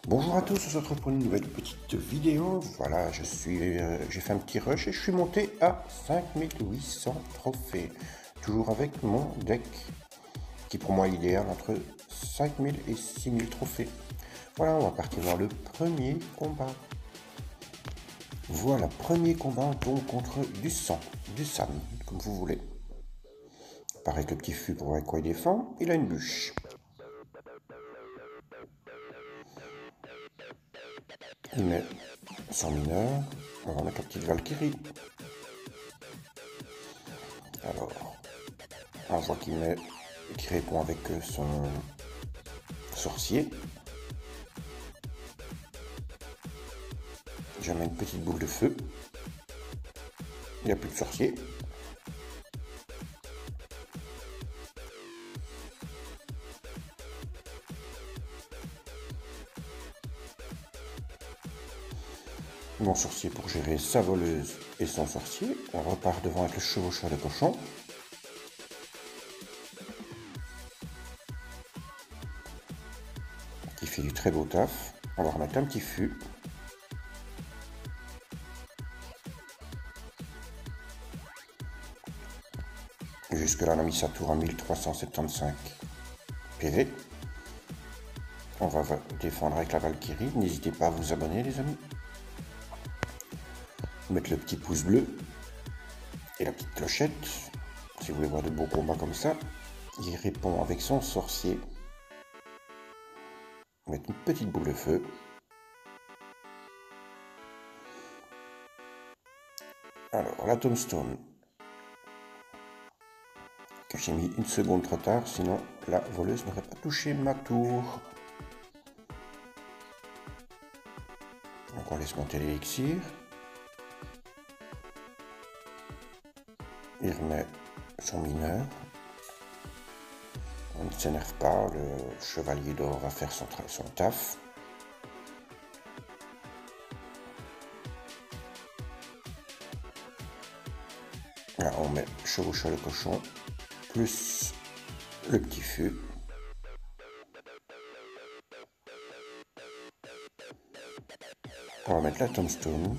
Bonjour à tous, on se retrouve pour une nouvelle petite vidéo. Voilà, j'ai fait un petit rush et je suis monté à 5800 trophées. Toujours avec mon deck, qui pour moi est idéal entre 5000 et 6000 trophées. Voilà, on va partir dans le premier combat. Voilà, premier combat donc contre du sang, du Sam, comme vous voulez. Pareil que le petit fût pour voir quoi il défend, il a une bûche. Il met son mineur, on va mettre la petite Valkyrie. Alors, on voit qu'il répond avec son sorcier. Je mets une petite boule de feu. Il n'y a plus de sorcier. Mon sorcier pour gérer sa voleuse et son sorcier. On repart devant avec le chevaucheur de cochon. Qui fait du très beau taf. On va remettre un petit fût. Jusque là on a mis sa tour à 1375 PV. On va défendre avec la Valkyrie. N'hésitez pas à vous abonner les amis. Mettre le petit pouce bleu et la petite clochette. Si vous voulez voir de beaux combats comme ça. Il répond avec son sorcier. Mettre une petite boule de feu. Alors, la tombstone, que j'ai mis une seconde trop tard, sinon la voleuse n'aurait pas touché ma tour. Donc on laisse monter l'élixir. Il remet son mineur. On ne s'énerve pas, le chevalier d'or va faire son taf. Là, on met chevaucheur de cochon, plus le petit fût. On va mettre la tombstone.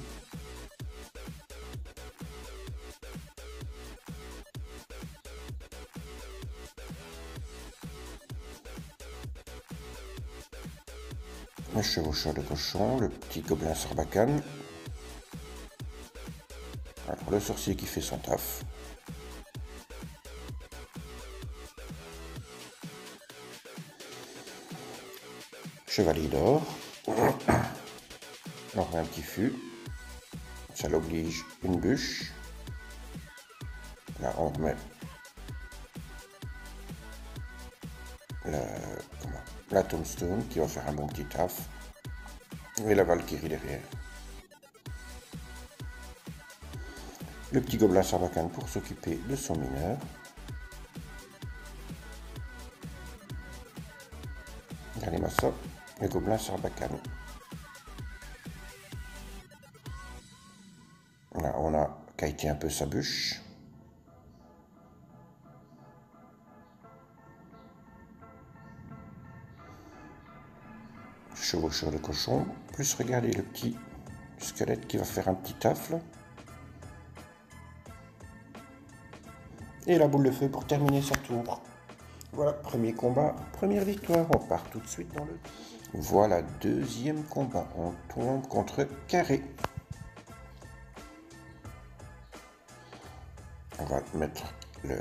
Le chevaucheur de cochon, le petit gobelin sarbacane. Alors, le sorcier qui fait son taf. Chevalier d'or. On remet un petit fût. Ça l'oblige une bûche. Là, on remet la tombstone qui va faire un bon petit taf. Et la Valkyrie derrière. Le petit gobelin sarbacane pour s'occuper de son mineur. Regardez-moi ça, le gobelin sarbacane. Là, on a quitté un peu sa bûche. Chevaucheur de cochon. Plus regardez le petit squelette qui va faire un petit taf là. Et la boule de feu pour terminer sa tour. Voilà, premier combat, première victoire. On part tout de suite dans le... Voilà, deuxième combat. On tombe contre Carré. On va mettre le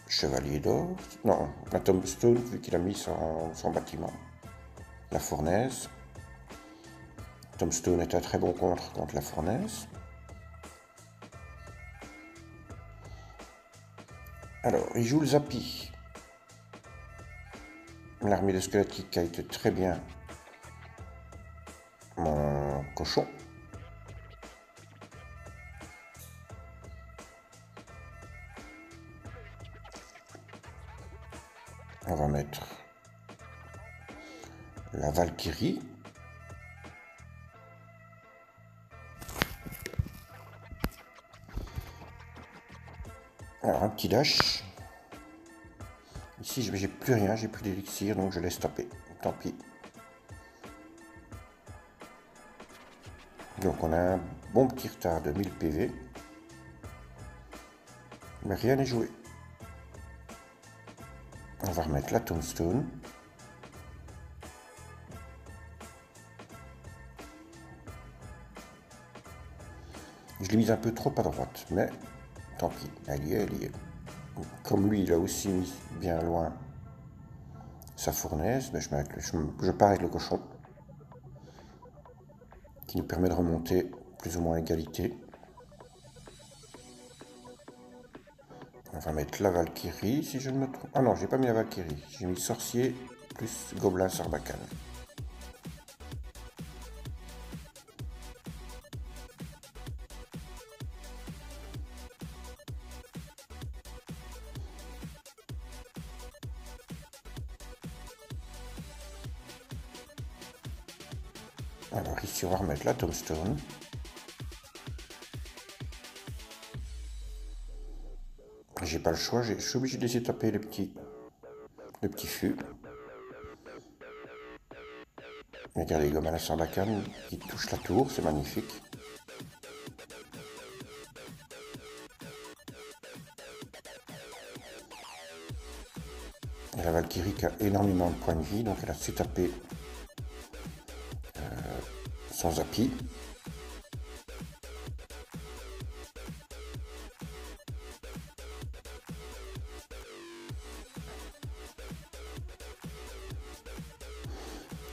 chevalier d'or. Non, la tombstone, vu qu'il a mis son bâtiment. La fournaise. Tombstone est un très bon contre la fournaise. Alors, il joue le Zapi. L'armée de squelettes qui kite très bien mon cochon. On va mettre la Valkyrie. Alors un petit dash. Ici j'ai plus rien, j'ai plus d'élixir, donc je laisse taper. Tant pis. Donc on a un bon petit retard de 1000 PV. Mais rien n'est joué. On va remettre la tombstone. Je l'ai mise un peu trop à droite, mais tant pis, elle y est, elle y est. Comme lui, il a aussi mis bien loin sa fournaise, mais je pars avec le cochon, qui nous permet de remonter plus ou moins à égalité. On va mettre la Valkyrie, si je ne me trompe. Ah non, j'ai pas mis la Valkyrie, j'ai mis sorcier plus gobelin sarbacane. Alors ici on va remettre la tombstone. J'ai pas le choix, je suis obligé de laisser taper le petit fût. Regardez, comme à la sarbacane qui touche la tour, c'est magnifique. Et la Valkyrie qui a énormément de points de vie, donc elle a su taper son zappy.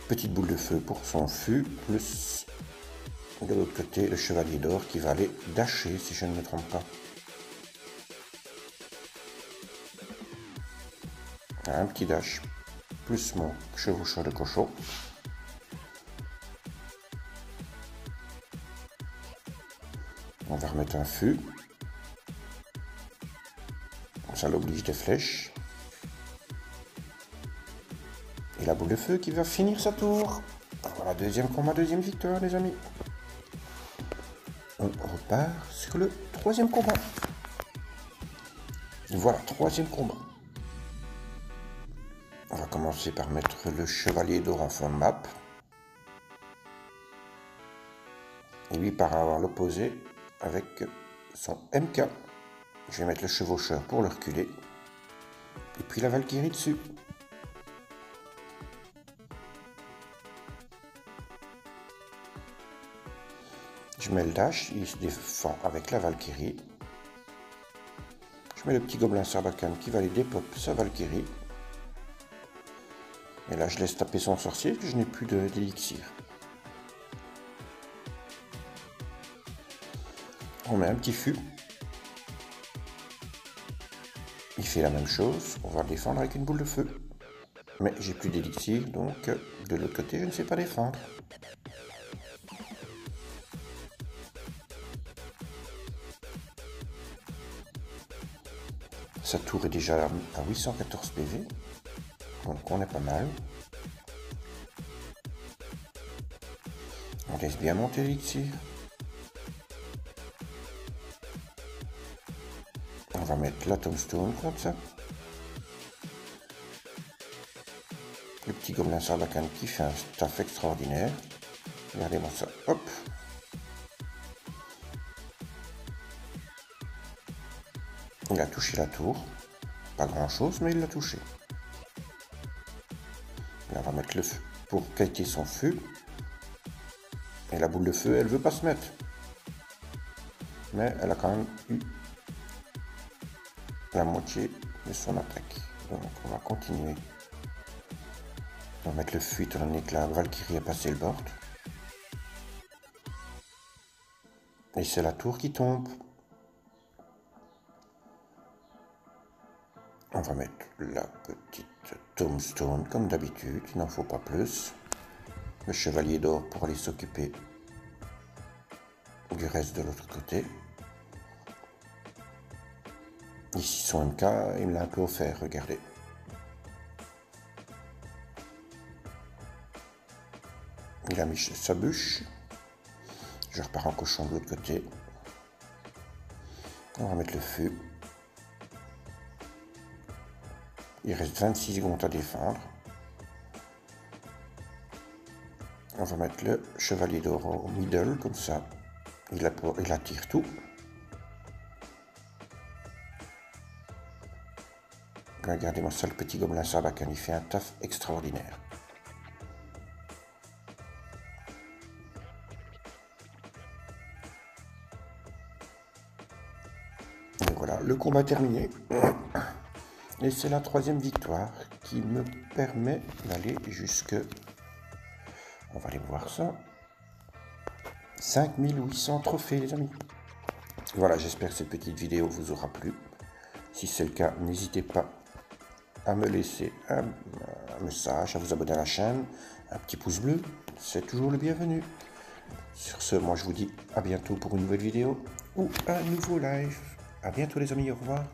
Petite boule de feu pour son fût, plus de l'autre côté le chevalier d'or qui va aller dasher si je ne me trompe pas. Un petit dash, plus mon chevaucheur de cochon. On va remettre un fût. Ça l'oblige des flèches. Et la boule de feu qui va finir sa tour. Voilà, deuxième combat, deuxième victoire, les amis. On repart sur le troisième combat. Voilà, troisième combat. On va commencer par mettre le chevalier d'or en fond de map. Et lui part avoir l'opposé avec son MK. Je vais mettre le chevaucheur pour le reculer. Et puis la Valkyrie dessus. Je mets le dash, il se défend avec la Valkyrie. Je mets le petit gobelin sarbacane qui va aller dépop sa Valkyrie. Et là je laisse taper son sorcier parce que je n'ai plus d'élixir. On met un petit fût. Il fait la même chose, on va le défendre avec une boule de feu. Mais j'ai plus d'élixir, donc de l'autre côté je ne sais pas défendre. Sa tour est déjà à 814 PV, donc on est pas mal. On laisse bien monter l'élixir. On va mettre la tombstone comme ça. Le petit gobelin sarbacane qui fait un staff extraordinaire. Regardez-moi ça, hop. Il a touché la tour. Pas grand chose, mais il l'a touché. Là, on va mettre le feu pour quêter son feu. Et la boule de feu, elle veut pas se mettre. Mais elle a quand même eu la moitié de son attaque. Donc on va continuer. On va mettre le feu étant donné que la Valkyrie a passé le board. Et c'est la tour qui tombe. On va mettre la petite tombstone comme d'habitude, il n'en faut pas plus. Le chevalier d'or pour aller s'occuper du reste de l'autre côté. Ici son MK, il me l'a un peu offert, regardez. Il a mis sa bûche. Je repars en cochon de l'autre côté. On va mettre le feu. Il reste 26 secondes à défendre. On va mettre le chevalier d'or au middle, comme ça, il attire tout. Regardez-moi ça, le petit gobelin sarbacane, il fait un taf extraordinaire. Et voilà, le combat terminé. Et c'est la 3e victoire qui me permet d'aller jusque... On va aller voir ça. 5800 trophées, les amis. Voilà, j'espère que cette petite vidéo vous aura plu. Si c'est le cas, n'hésitez pas à me laisser un message, à vous abonner à la chaîne, un petit pouce bleu, c'est toujours le bienvenu. Sur ce, moi je vous dis à bientôt pour une nouvelle vidéo ou un nouveau live. À bientôt les amis, au revoir.